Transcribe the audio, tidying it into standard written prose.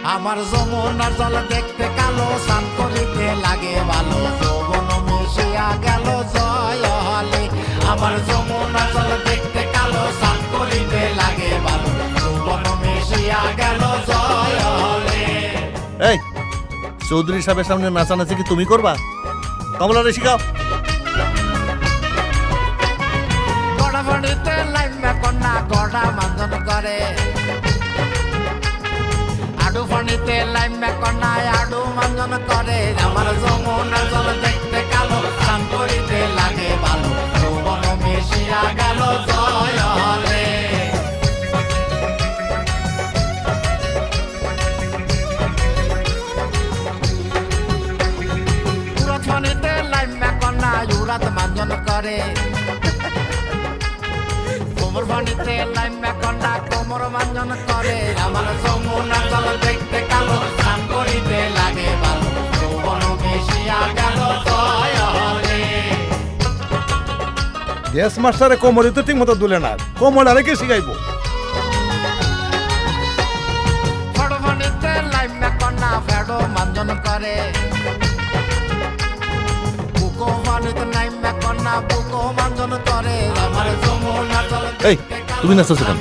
আমার যমুনার জল দেখতে কালো, স্নান করিতে লাগে ভালো, যৌবন মিশিয়া গেল জয় হলে। আমার যমুনার জল দেখতে কালো, স্নান করিতে লাগে ভালো, যৌবন মিশিয়া গেল জয় হলে। এই চৌধুরী সাহেবের সামনে নাচানাচি কি তুমি করবা? কমলারে শিখাও। গড়া ফড়িতে লাইমা কন্যা গড়া মাঞ্জন করে, আডু ফণিতে লাইমা কন্যা আডু মাঞ্জন করে। আমার যমুনার জল দেখতে কালো, স্নান করিতে লাগে ভালো, যৌবন মিশিয়া গেল জয় হলে। উড়াত ফণিতে লাইমা কন্যা উড়াত মাঞ্জন করে, কোমর ফণিতে লাইমা কন্যা কোমর মাঞ্জন করে। আমার যমুনার জল দেখতে কালো, স্নান করিতে লাগে ভালো, যৌবন মিশিয়া গেল জয় হলে। গ্যাস মাস্টারে কোমরে তো ঠিক মতো দুলে না, কোমর আরে কে শিখাইবো? ফড় ফণিতে লাইমা কন্যা ফেড়ো মাঞ্জন করে, বুকো ফণিতে লাইমা কন্যা বুকো মাঞ্জন করে। আমার যমুনার জল এই তুমি নাচছো কেন?